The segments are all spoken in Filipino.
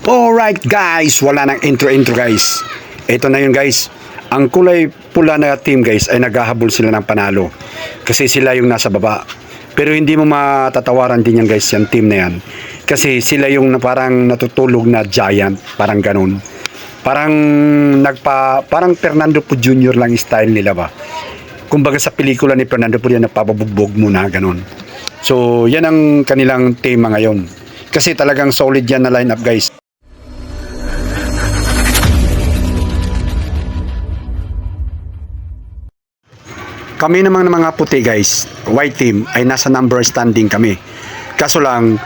Alright guys, wala nang intro guys. Ito na yun guys. Ang kulay pula na team guys ay naghahabol sila ng panalo. Kasi sila yung nasa baba. Pero hindi mo matatawaran din yan guys, yung team na yan. Kasi sila yung parang natutulog na giant, parang ganun. Parang Fernando Po Jr. lang style nila ba. Kumbaga sa pelikula ni Fernando Po yan, napapabugbog muna, ganun. So yan ang kanilang tema ngayon. Kasi talagang solid yan na lineup guys. Kami namang mga puti guys, white team, ay nasa number standing kami. Kaso lang,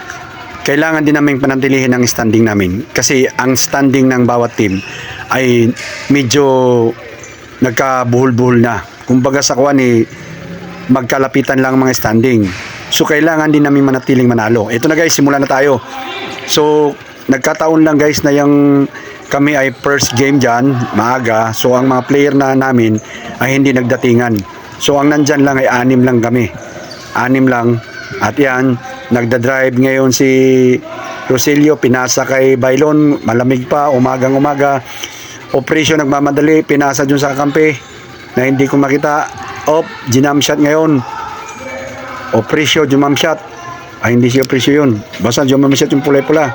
kailangan din namin panatilihin ang standing namin. Kasi ang standing ng bawat team ay medyo nagkabuhol-buhol na. Kumbaga sa kuwan magkalapitan lang mga standing. So kailangan din namin manatiling manalo. Ito na guys, simulan na tayo. So nagkataon lang guys na yung kami ay first game dyan, maaga. So ang mga player na namin ay hindi nagdatingan. So ang nandyan lang ay 6 lang kami. 6 lang. At yan, nagdadrive ngayon si Rosilio, pinasa kay Bailon, malamig pa, umagang-umaga. Operation nagmamadali, pinasa dun sa kakampi na hindi ko makita. Ginam shot ngayon. Operation, jumam shot. Ay, hindi siya operation yun. Basta jumam shot yung pula-pula.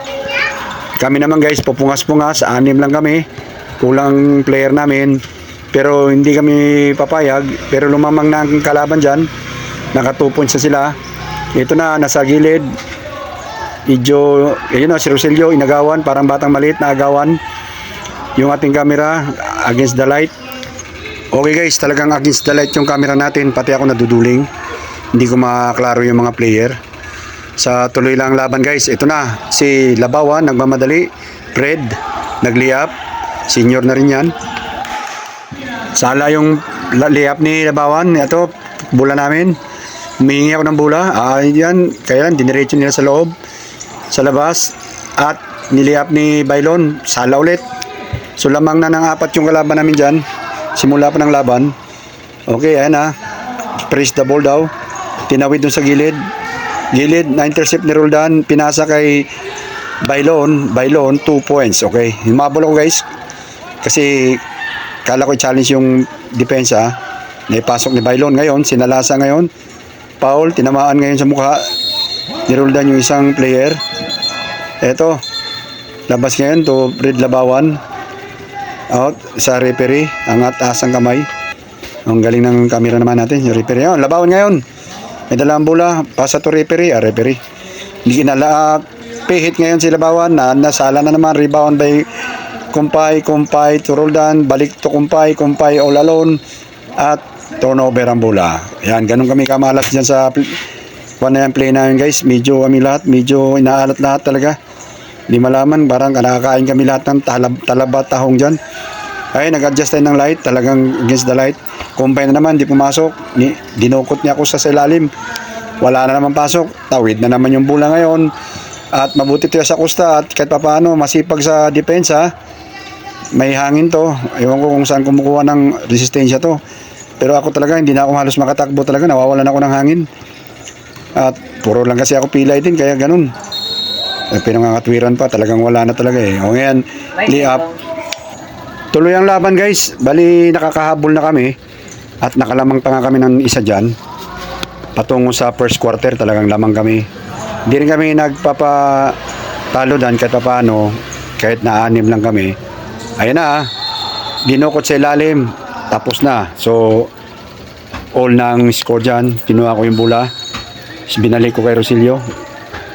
Kami naman guys, pupungas-pungas, 6 lang kami. Kulang player namin. Pero hindi kami papayag. Pero lumamang na ang kalaban dyan. Naka 2 points na sila. Ito na, nasa gilid. Medyo, yun na, si Rosilio, inagawan. Parang batang maliit na agawan. Yung ating camera, against the light. Okay guys, talagang against the light yung camera natin. Pati ako naduduling. Hindi ko maklaro yung mga player. Sa tuloy lang laban guys. Ito na, si Labawan, nagmamadali. Fred, nagliap. Senior na rin yan. Sala yung layup ni Labawan. Ito, bola namin. Humihingi ako ng bola. Yan, kaya lang, diniretso nila sa loob. Sa labas. At niliap ni Bailon. Sala ulit. So, lamang na ng 4 yung kalaban namin dyan. Simula pa ng laban. Okay, ayan na. Press the ball daw. Tinawid dun sa gilid. Gilid, na-intercept ni Roldan. Pinasa kay Bailon. Bailon, 2 points. Okay, humabol ako guys. Kasi kala ko challenge yung depensa. Naipasok ni Bailon ngayon, sinalasa ngayon. Foul, tinamaan ngayon sa mukha. Niroldan yung isang player. Eto, labas ngayon to Fred Labawan. Out sa referee, angat asang kamay. Ang galing ng camera naman natin, yung referee. Labawan ngayon. May dalang bola, pasa to referee, referee. Hindi kinala, pihit ngayon si Labawan, nasala na naman, rebound by Kumpay to Roldan, balik to Kumpay all alone, at turnover ang bola. Yan, ganun kami kamalas dyan sa play namin guys. Medyo kami lahat, medyo inaalat lahat talaga. Hindi malaman, parang nakakain kami lahat ng talaba tahong dyan. Ay, nag-adjust tayo ng light, talagang against the light. Kumpay na naman, di pumasok. Dinukot niya ako sa ilalim. Wala na naman pasok. Tawid na naman yung bola ngayon. At mabuti tayo sa Costa at kahit papaano masipag sa depensa. May hangin to. Ewan ko kung saan kumukuha ng resistensya to. Pero ako talaga hindi na ako halos makatakbo talaga. Nawawalan ako ng hangin. At puro lang kasi ako pilay din kaya ganun. Pinangangatwiran pa. Talagang wala na talaga eh. O ngayon, lay up. Tuloy ang laban guys. Bali nakakahabol na kami. At nakalamang pa nga kami ng isa dyan. Patungo sa first quarter talagang lamang kami. Hindi rin kami nagpapatalo dan kahit paano. Kahit na 6 lang kami. Ayan na, dinukot sa ilalim, tapos na. So, all ng score dyan, kinuha ko yung bola, binalik ko kay Rosilio.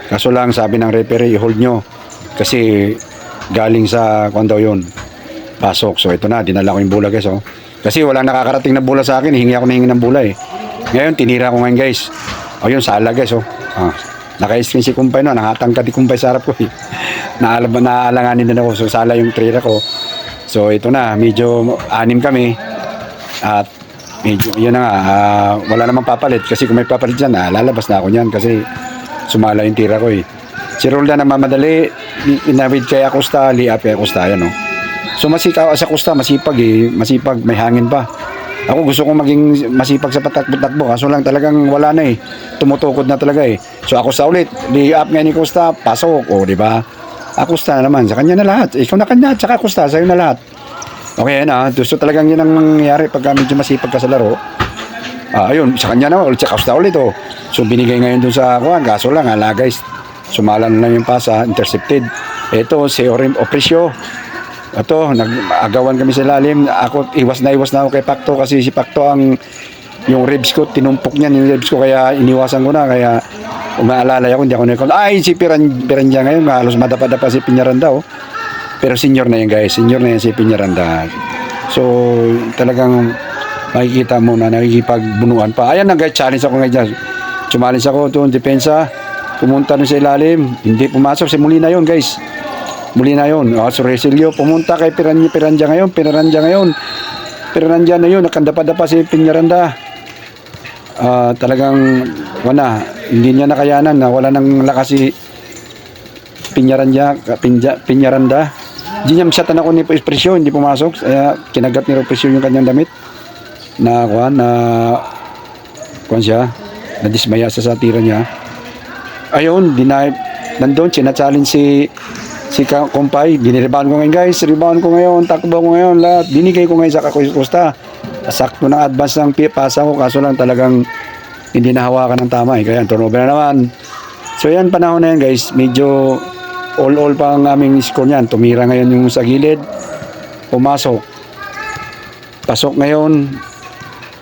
Kaso lang, sabi ng referee, i-hold nyo. Kasi, galing sa, kung daw yun, pasok. So, ito na, dinala ko yung bola guys. Oh. Kasi walang nakakarating na bola sa akin, hingi ako ng bola eh. Ngayon, tinira ko ngayon guys. O yun, sala guys. Oh. Naka-screen si Kumpay no, nakatangkad si Kumpay sa harap ko eh. Naalanganin din ako, so sala yung trailer ko. So ito na, medyo 6 kami. At medyo, yun na nga, wala namang papalit. Kasi kung may papalit dyan, lalabas na ako niyan. Kasi sumala yung tira ko eh. Si Roldan na mamadali, inawid kay Acosta, liap kay Acosta, yan o. So masikaw sa Acosta, masipag eh. Masipag, may hangin pa. Ako gusto kong maging masipag sa patakbo-takbo. Kaso lang talagang wala na eh. Tumutukod na talaga eh. So ako sa ulit, liap nga ni Costa, pasok. O, di ba? Akusta naman, sa kanya na lahat. Ikaw na kanya, tsaka Akusta, sa'yo na lahat. Okay, yan gusto talagang yun ang nangyayari pagka medyo masipag ka sa laro. Ayun, sa kanya naman, ulit sa Akusta ulit, oh. So, binigay ngayon dun sa kuhan, kaso lang, guys, sumala na lang yung pasa, intercepted. Ito, si Opresyo. Ito, nag-agawan kami sa ilalim. Ako, iwas na ako kay Pacto kasi si Pacto yung ribs ko, tinumpok niyan yung ribs ko, kaya iniwasan ko na, kaya umaalala ako, hindi ako nakikita. Ay, si Piranja ngayon, halos madapa-dapa si Piñaranda, oh. Pero senior na yan, guys. Senior na yan si Piñaranda. So, talagang makikita mo na nakikipagbunuan pa. Ayan na, guys, challenge ako ngayon. Challenge ako doon, depensa. Pumunta nun sa ilalim. Hindi pumasok. Si Molina yun, guys. Molina yun. So, Resilio, pumunta kay Piranja ngayon. Piranja na yun. Nakandapa-dapa si Piñaranda. Talagang, hindi niya nakayanan. Wala nang lakas si Piñaranda. Hindi niya masyatan ako ni Presyo, hindi pumasok. Kaya kinagat ni Presyo yung kanyang damit. Kuhan siya. Nadismaya sa tira niya. Ayun, nandun, sinachallenge si Kumpay. Dinirebound ko ngayon, guys. Rebound ko ngayon, takbo ko ngayon, lahat. Binigay ko ngayon sa Akusta. Sakto ng advance ng pasa ko, kaso lang talagang hindi nahawakan ng tama. Kaya turnover na naman. So yan, panahon na yan, guys. Medyo all pa ang aming score niyan. Tumira ngayon yung sa gilid. Pumasok. Pasok ngayon.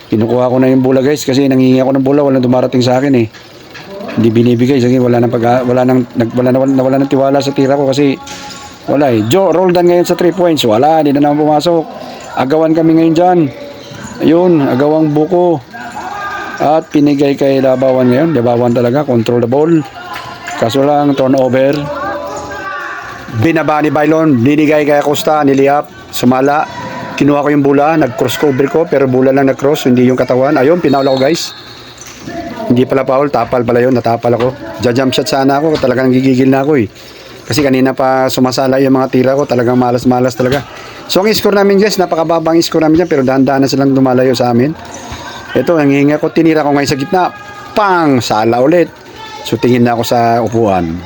Kinukuha ko na yung bola, guys, kasi nangingi ako ng bola, walang dumarating sa akin eh. Hindi binibigay kasi wala nang tiwala sa tira ko kasi wala eh. Roldan ngayon sa 3 points. Wala, hindi na naman pumasok. Agawan kami ngayon diyan. Ayun, agawang buko. At pinigay kay Labawan ngayon. Labawan talaga, control the ball. Kaso lang turnover. Binaba ni Bailon, binigay kay Acosta, niliap, sumala. Kinuha ko yung bola, nag-cross cover ko, pero bola lang nag-cross, hindi yung katawan. Ayun, pinaul ako, guys. Hindi pala foul, tapal pala yun, natapal ako. Jump shot sana ako, talagang gigigil na ako eh. Kasi kanina pa sumasala yung mga tira ko, talagang malas-malas talaga. So ang score namin, guys, napakababang score namin dyan, pero dahan-dahan na silang lumalayo sa amin. Ito, ang hihinga ko, tinira ko ngayon sa gitna. Pang! Sala ulit. So tingin na ako sa upuan.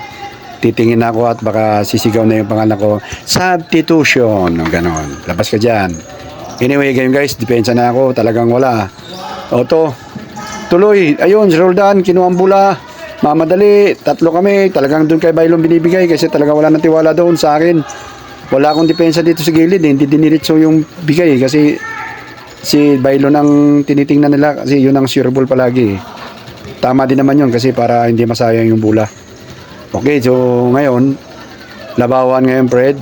Titingin ako at baka sisigaw na yung pangalan ko. Substitution. Ganon. Labas ka dyan. Anyway, ganyan, guys, depensa na ako. Talagang wala. Oto. Tuloy. Ayun, si Roldan, kinuha ang bola. Mamadali. 3 kami. Talagang doon kay Bailon binibigay kasi talagang wala nang tiwala doon sa akin. Wala akong depensa dito sa gilid. Hindi diniritso yung bigay kasi si Bailon ang tinitingnan nila kasi yun ang sure ball palagi. Tama din naman yun kasi para hindi masayang yung bola. Okay, so ngayon, Labawan ngayon, Fred.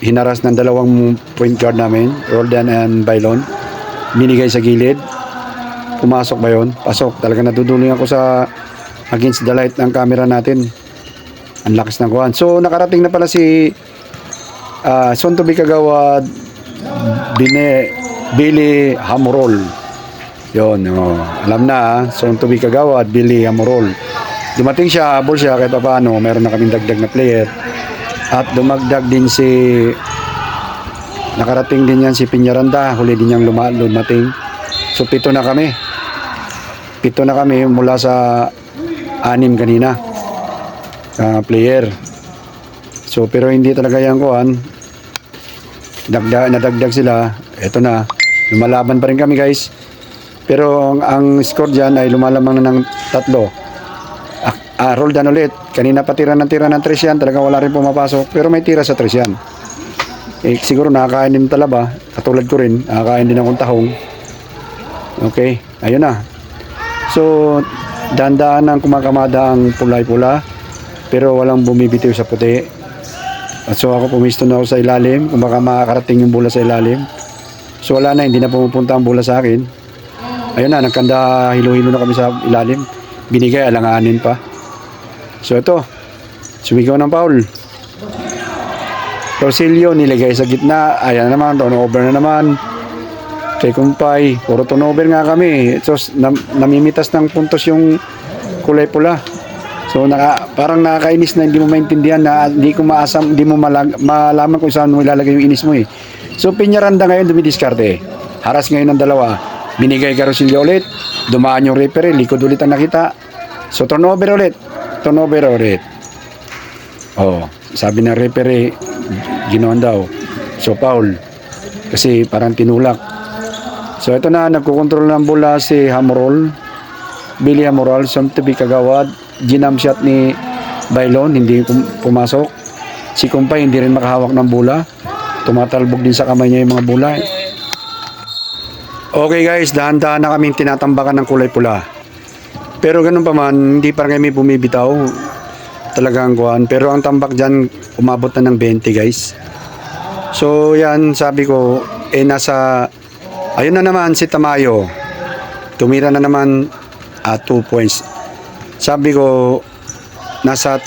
Hinaras ng 2 point guard namin, Roldan and Bailon. Binigay sa gilid. Pumasok ba yun? Pasok. Talaga natutuloy ako sa against the light ng camera natin. Ang lakas ng kuhan. So, nakarating na pala si Son to be Kagawad, Billy Hamorol. Yun, alam na, Son to be Kagawad, Billy Hamorol. Dumating siya, habol siya, kahit paano, meron na kaming dagdag na player. At dumagdag din nakarating din yan si Piñaranda, huli din niyang lumating. So 7 na kami. 7 na kami mula sa 6 kanina. Player. So pero hindi talaga yan kuhan. Nadagdag sila. Ito na. Lumalaban pa rin kami, guys. Pero ang score dyan ay lumalamang na ng 3. Roldan ulit. Kanina pa tira ng 3 yan. Talagang wala rin pumapasok. Pero may tira sa 3 yan. Siguro nakakain din talaba. Katulad ko rin. Nakakain din akong tahong. Okay. Ayun na. So, dahan-dahan ang kumakamada ang pulay-pula. Pero walang bumibitiw sa puti. So, ako pumisto na ako sa ilalim. Kung baka makakarating yung bola sa ilalim. So, wala na. Hindi na pumupunta ang bola sa akin. Ayun na. Nagkanda hilo-hilo na kami sa ilalim. Binigay. Alanganin pa. So ito, sumigaw ng foul. Rosilio nilagay sa gitna. Ayan naman, turnover na naman. Kay Kumpay, puro turnover nga kami. So namimitas ng puntos yung kulay pula. So parang nakakainis na hindi mo maintindihan na hindi ko maasam, hindi mo malaman kung saan mo ilalagay yung inis mo eh. So Piñaranda ngayon dumidiskarte. Haras ngayon ng 2. Binigay kay Rosilio ulit. Dumaan yung referee, likod ulit ang nakita. So turnover ulit. Oh, sabi ng referee, ginawan daw. So, foul. Kasi parang tinulak. So, ito na, nagkukontrol ng bola si Hamorol. Billy Hamorol, some to be kagawad. Ginam shot ni Bailon, hindi pumasok. Si Kumpay, hindi rin makahawak ng bola. Tumatalbog din sa kamay niya yung mga bola. Okay guys, dahan-dahan na kaming tinatambakan ng kulay pula. Pero ganun pa man, hindi pa kami bumibitaw. Talagang kuhan. Pero ang tambak dyan, umabot na ng 20 guys. So yan, sabi ko, nasa, ayun na naman si Tamayo. Tumira na naman 2 points. Sabi ko, nasa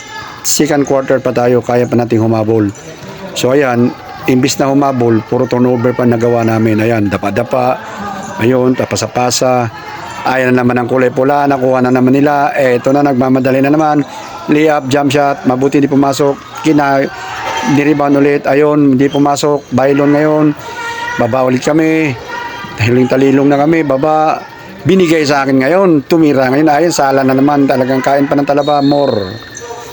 second quarter pa tayo, kaya pa nating humabol. So ayan, imbis na humabol, puro turnover pa nagawa namin. Ayan, dapa-dapa. Ayun, tapasa-pasa. Ayan na naman ang kulay pula, nakuha na naman nila. Ito na, nagmamadali na naman. Layup, jump shot, mabuti di pumasok. Nirebound ulit. Ayun, hindi pumasok. Bailon ngayon. Baba ulit kami. Tahiling-talilong na kami. Baba. Binigay sa akin ngayon. Tumira ngayon. Ayun, sala na naman. Talagang kain pa ng talaba. More.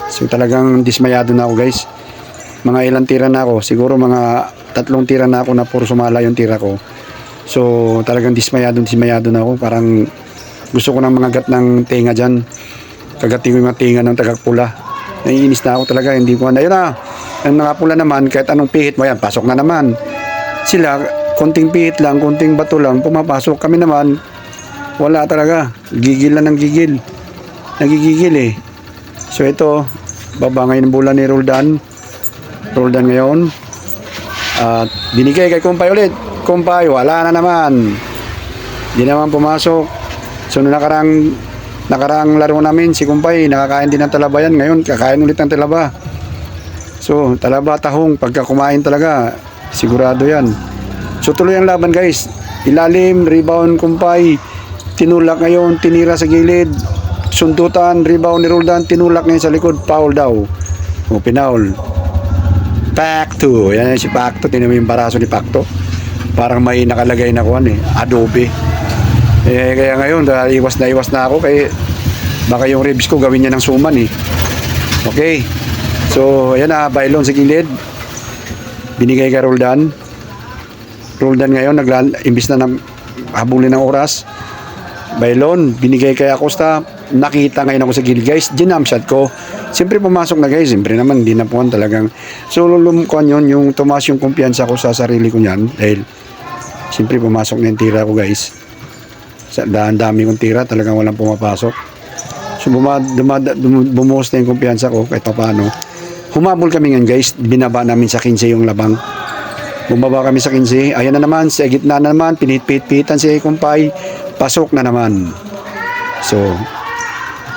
So talagang dismayado na ako guys. Mga ilang tira na ako. Siguro mga 3 tira na ako na puro sumala yung tira ko. So talagang dismayado na ako. Parang gusto ko ng mga gat ng tenga dyan. Kagating ko yung mga tenga ng tagakpula. Naiinis na ako talaga. Hindi ko na. Ayun na. Ang nakapula naman, kahit anong pihit mo yan, pasok na naman. Sila, konting pihit lang, konting bato lang, pumapasok. Kami naman, wala talaga. Gigil na ng gigil. Nagigigil eh. So ito, baba ngayon ng bola ni Roldan. Roldan ngayon. At binigay kay Kumpay ulit. Kumpay, wala na naman. Hindi naman pumasok. So nakarang laro namin, si Kumpay, nakakain din ng talaba yan. Ngayon, kakain ulit ng talaba. So, talaba, tahong, pagka kumain talaga, sigurado yan. So, tuloy ang laban guys. Ilalim, rebound, Kumpay. Tinulak ngayon, tinira sa gilid. Sundutan, rebound ni Roldan, tinulak ngayon sa likod, foul daw. O, pinaul. Pacto. Yan si Pacto. Tinan mo yung baraso ni Pacto. Parang may nakalagay na kuhan eh. Adobe. Kaya ngayon, iwas na ako. Kaya baka yung ribs ko gawin niya ng suman eh. Okay. So, ayan na. Bailon sa gilid. Binigay kay Roldan. Roldan ngayon, imbis na habulin ng oras. Bailon, binigay kay Acosta. Nakita ngayon ako sa gilid guys. Ginam shot ko. Siyempre pumasok na guys. Siyempre naman, hindi na po talagang. So, lulumukuan yun, yung tumaas yung kumpiyansa ko sa sarili ko niyan. Dahil, siyempre pumasok na yung tira ko guys. Sa dami kong tira, talagang walang pumapasok. So, bumuhos na yung kumpiyansa ko kahit pa paano. Humabol kami ngayon guys. Binaba namin sa 15 yung labang. Bumaba kami sa 15. Ayan na naman, sa gitna na naman. Pinit-pitan si Kumpay. Pasok na naman. So,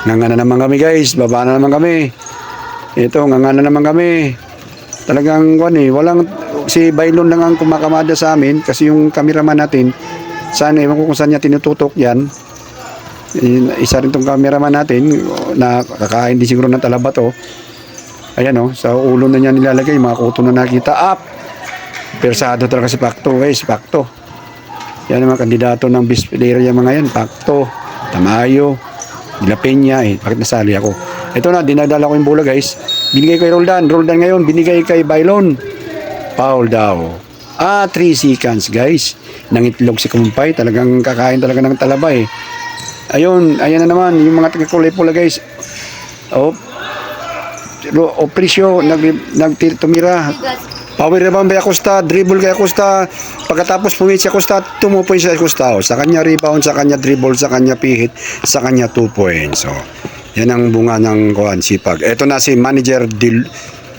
nganga na naman kami guys. Baba na naman kami. Ito, nganga na naman kami. Talagang, walang, si Bailon lang ang kumakamada sa amin. Kasi yung cameraman natin, ewan ko kung saan niya tinututok yan. Isa rin tong cameraman natin, na kakain din siguro ng talaba to. Ayan o, sa ulo na niya nilalagay, mga kuto na nakita. Up! Persado talaga si Pacto guys, Pacto. Yan ang mga kandidato ng best player yung mga yan. Pacto, Tamayo, De La Peña, bakit nasali ako? Ito na, dinadala ko yung bola guys. Binigay kay Roldan. Roldan ngayon, binigay kay Bailon. Foul daw. 3 seconds guys. Nangitlog si Kumpay. Talagang kakain talaga ng talaba eh. Ayun, ayan na naman. Yung mga taga-kulay pula guys. Presyo, tumira. Power rebound kay Acosta, dribble kay Acosta. Pagkatapos pumihit si Acosta, 2 points si Acosta. Sa kanya rebound, sa kanya dribble, sa kanya pihit, sa kanya 2 points. So, yan ang bunga ng sipag. Ito na si Manager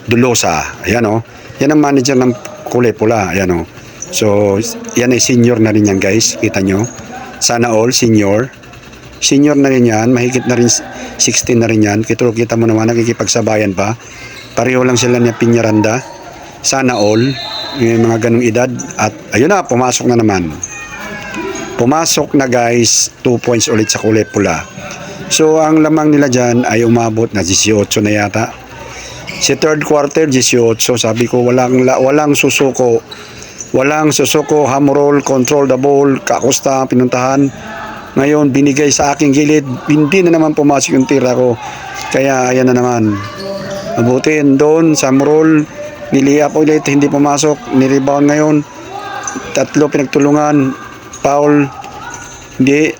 Dulosa. Ayan o. Yan ang manager ng kulay pula. Ayan o. So, yan ay senior na rin yan guys. Kita nyo. Sana all, senior. Senior na rin yan. Mahigit na rin 16 na rin yan. Kita mo naman, nakikipagsabayan pa. Pareho lang sila niya Piñaranda. Sana all. Yung mga ganong edad. At ayun na, pumasok na naman. Pumasok na guys. 2 points ulit sa kulay pula. So, ang lamang nila dyan ay umabot na 18 na yata. Si third quarter, 18. Sabi ko, walang susuko. Walang susuko, hamroll, control the ball, Acosta, pinuntahan. Ngayon, binigay sa aking gilid. Hindi na naman pumasok yung tira ko. Kaya, ayan na naman. Mabuti doon sa Morol, niliap ulit, hindi pumasok, nirebound ngayon. Tatlo pinagtulungan, foul, hindi,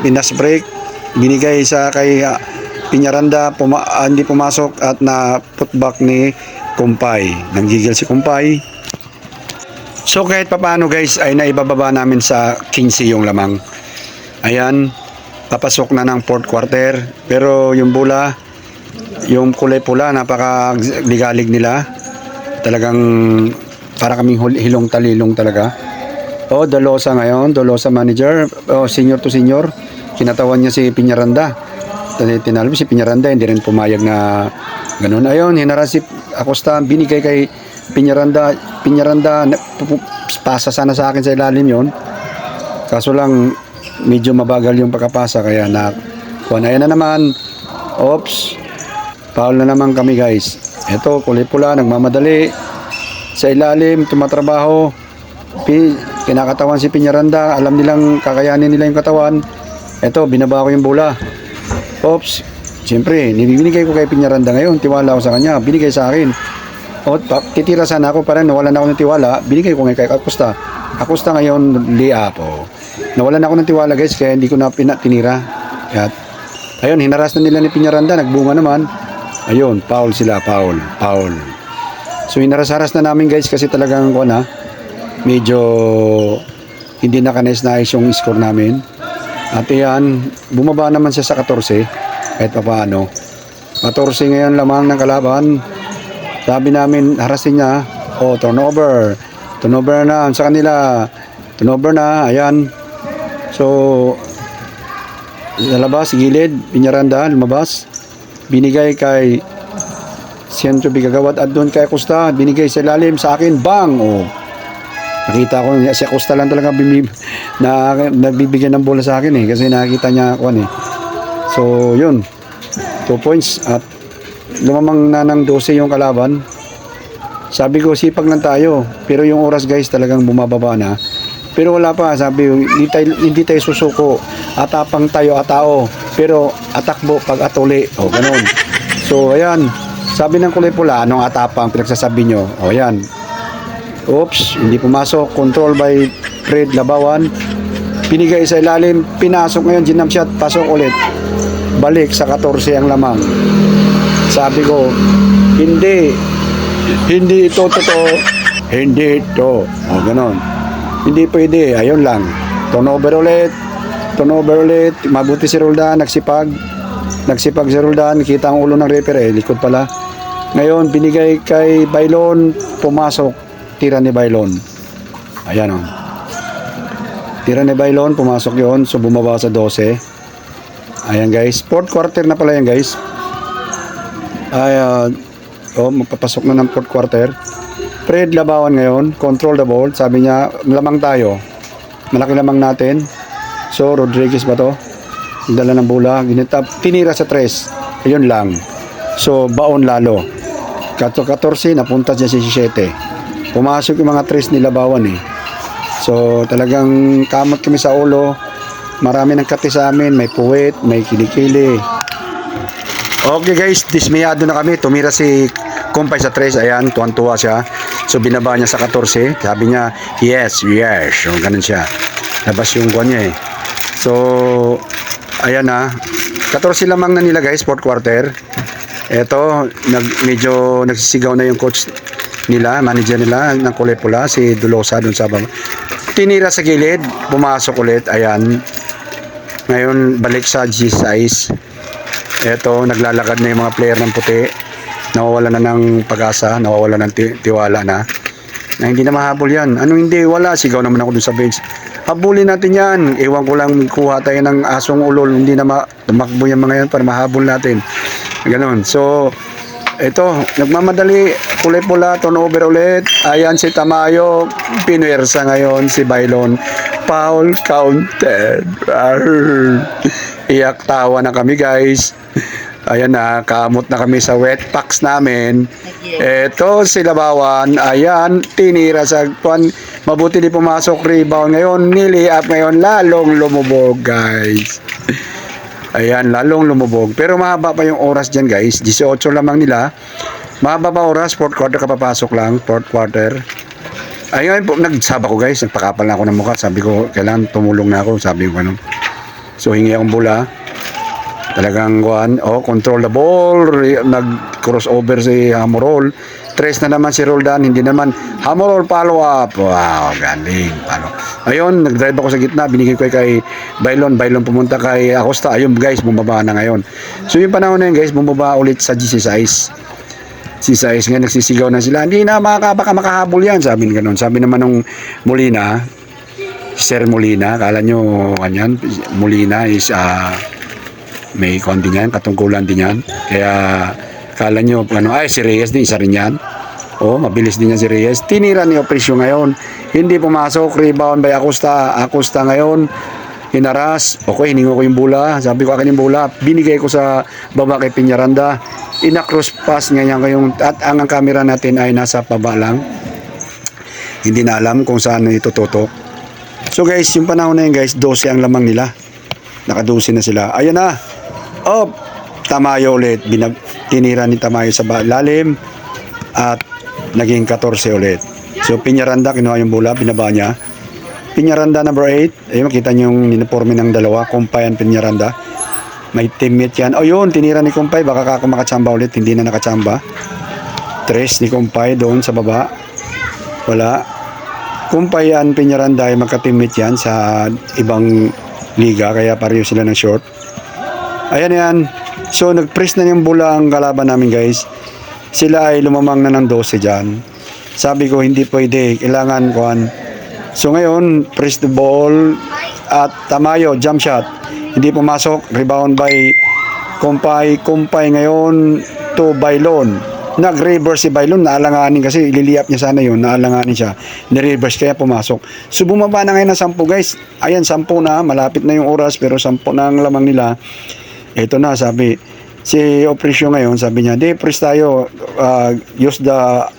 binas break, binigay sa kay Piñaranda, hindi pumasok at na putback ni Kumpay. Nanggigil si Kumpay. So kahit papaano guys ay naibababa namin sa 15 yung lamang. Ayan, papasok na ng fourth quarter. Pero yung bola, yung kulay pula, napaka-ligalig nila. Talagang para kaming hilong talilong talaga. Dolosa ngayon, Dolosa manager, senior to senior. Kinatawan niya si Piñaranda. Tinalo si Piñaranda, hindi rin pumayag na ganun. Ayun, hinaras si Acosta, binigay kay Piñaranda, pasa sana sa akin sa ilalim yon. Kaso lang, medyo mabagal yung pagkapasa, kaya ayan na naman. Oops, foul na naman kami guys. Ito, kulay pula, nagmamadali. Sa ilalim, tumatrabaho. Kinakatawan si Piñaranda, alam nilang kakayanin nila yung katawan. Ito, binaba ko yung bola. Oops, siyempre, binigay ko kay Piñaranda ngayon, tiwala ako sa kanya, binigay sa akin. Titira sana ako, parang nawalan ako ng tiwala, binigay ko kay Acosta. Acosta ngayon, liap. Nawalan ako ng tiwala guys, kaya hindi ko na tinira. At, ayun, hinaras na nila ni Piñaranda, nagbunga naman. Ayun, foul sila, foul. So, hinaras-haras na namin guys, kasi talagang medyo hindi nakanais-nais yung score namin. At yan, bumaba naman siya sa 14, kahit pa paano. 14 ngayon lamang ng kalaban. Sabi namin, harasin niya, turnover na sa kanila, turnover na, ayan. So, lalabas, gilid, Piñaranda, lumabas, binigay kay Siento Bigagawad at doon kay Acosta, binigay sa ilalim sa akin, bang! Nakita ko, si Acosta lang talaga nagbibigyan ng bola sa akin kasi nakita niya ako So, yun, 2 points at lumamang na ng 12 yung kalaban. Sabi ko, sipag lang tayo. Pero yung oras guys talagang bumababa na. Pero wala pa, sabi, hindi tayo susuko. Atapang tayo atao. Pero atakbo pag atuli. Ganun. So, ayan. Sabi ng kulay pula, anong atapang pinagsasabi nyo? Ayan. Oops, hindi pumasok. Control by Fred Labawan. Pinigay sa ilalim. Pinasok ngayon, ginam shot. Pasok ulit. Balik sa 14 ang lamang. Sabi ko, hindi ito totoo, hindi ito. Ganon. Hindi pwede, ayun lang. Turnover ulit. Mabuti si Roldan, nagsipag si Roldan, kita ang ulo ng referee, likod pala. Ngayon, binigay kay Bailon, pumasok, tira ni Bailon. Ayan Tira ni Bailon, pumasok yon, so bumaba sa 12. Ayan guys, fourth quarter na pala yan guys. Magpapasok na ng fourth quarter. Fred Labawan ngayon, control the ball. Sabi niya, lamang tayo. Malaki lamang natin. So, Rodriguez ba to? Dala ng bola, tinira sa 3. Ayun lang. So, baon lalo. 14, napunta siya sa 17. Pumasok yung mga 3 ni Labawan So, talagang kamot kami sa ulo. Marami ng kati sa amin. May puwet, may kilikili. Okay guys, dismayado na kami. Tumira si Kumpay sa 3. Ayan, tuwan-tuwa siya. So binaba niya sa 14. Sabi niya, yes. So ganun siya. Labas yung guwan niya So, ayan 14 lamang na nila guys, fourth quarter. Eto, medyo nagsisigaw na yung coach nila, manager nila ng kulay pula, si Dolosa dun sa baba. Tinira sa gilid, pumasok ulit. Ayan. Ngayon, balik sa G-size. Eto, naglalakad na yung mga player ng puti. Nawawala na ng pag-asa, nawawala ng tiwala na hindi na mahabol yan. Ano hindi? Wala. Sigaw naman ako dun sa bench. Habulin natin yan. Ewan ko lang, kuha tayo ng asong ulol. Hindi na tumakbo yung mga yan para mahabol natin. Ganon. So, eto, nagmamadali. Kulay pula, turnover ulit. Ayan si Tamayo. Pinuwersa ngayon si Bailon. Foul counted. Iyak tawa na kami guys. Ayan kamot na kami sa wet packs namin. Eto si Labawan. Ayan, tinira sa kwan. Mabuti di pumasok, rebound ngayon. Niliap ngayon, lalong lumubog guys. Ayan, lalong lumubog. Pero mahaba pa yung oras dyan guys. 18 lamang nila. Mahaba pa oras. Fourth quarter ka papasok lang. Fourth quarter. Ayun po, nagsaba ko guys. Nagpakapal na ako ng mukha. Sabi ko, kailangan tumulong na ako. Sabi ko, ano. So, hingi akong bola. Talagang, control the ball. Nag-crossover si Hamorol. Tres na naman si Roldan. Hindi naman, Hamorol follow up. Wow, galing. Ayun, nag-drive ako sa gitna. Binigay ko kay Bailon. Bailon pumunta kay Acosta. Ayun guys, bumaba na ngayon. So, yung panahon na yun guys, bumaba ulit sa GC6. Si Sais nga nagsisigaw na sila, hindi na baka makahabol yan, sabi ni ganun. Sabi naman nung Molina, Sir Molina, kala nyo kanyan, Molina is may konti yan, katungkulan din yan. Kaya kala nyo, si Reyes din, isa rin yan. Mabilis din yan si Reyes. Tinira ni Opresyo ngayon. Hindi pumasok, rebound by Acosta. Acosta ngayon, hinaras. Okay, hiningo ko yung bola. Sabi ko akin yung bola. Binigay ko sa baba kay Peñaranda. Ina-cross pass nga yan kayong, at ang camera natin ay nasa baba lang. Hindi na alam kung saan ito tutok. So guys, yung panahon na yun guys, 12 ang lamang nila. Naka-12 na sila. Ayan na. Tamayo ulit. Tinira ni Tamayo sa lalim. At naging 14 ulit. So Peñaranda, kinuha yung bola, binaba niya. Peñaranda number 8. Ayun, makita niyo yung uniforme ng dalawa. Kumpay and Peñaranda. May teammate yan. Yun, tinira ni Kumpay. Baka makachamba ulit. Hindi na nakachamba. Tres ni Kumpay doon sa baba. Wala. Kumpay yan, Peñaranda ay magka-teammate yan sa ibang liga. Kaya pareho sila ng short. Ayan yan. So, nag-press na yung bola ang kalaban namin guys. Sila ay lumamang na ng 12 dyan. Sabi ko, hindi pwede. Kailangan kuhan. So, ngayon, press the ball. At Tamayo, jump shot. Hindi pumasok, rebound by Kumpay. Kumpay ngayon to Bailon. Nag-reverse si Bailon, naalanganin kasi ililiap niya sana yun, naalanganin siya. Ni-reverse kaya pumasok. So bumaba na ngayon ng 10 guys. Ayan, 10 na, malapit na yung oras pero 10 na ang lamang nila. Ito na, sabi, si Opresyo ngayon, sabi niya, press tayo, use the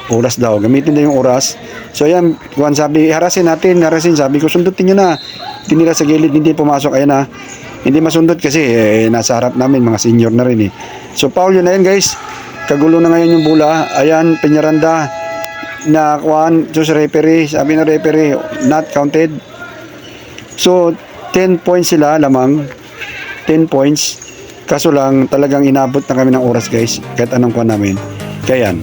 oras daw, gamitin na yung oras. So ayan, sabi, harasin, sabi ko, sundutin nyo na. Tinira sa gilid, hindi pumasok. Ayan na, hindi masundot kasi nasa harap namin, mga senior na rin So foul yun na yun guys. Kagulo na ngayon yung bola. Ayan, Peñaranda na so sa referee, sabi ng referee, not counted. So 10 points sila lamang, 10 points. Kaso lang talagang inabot na kami ng oras guys, kahit anong kuha namin. Kaya yan.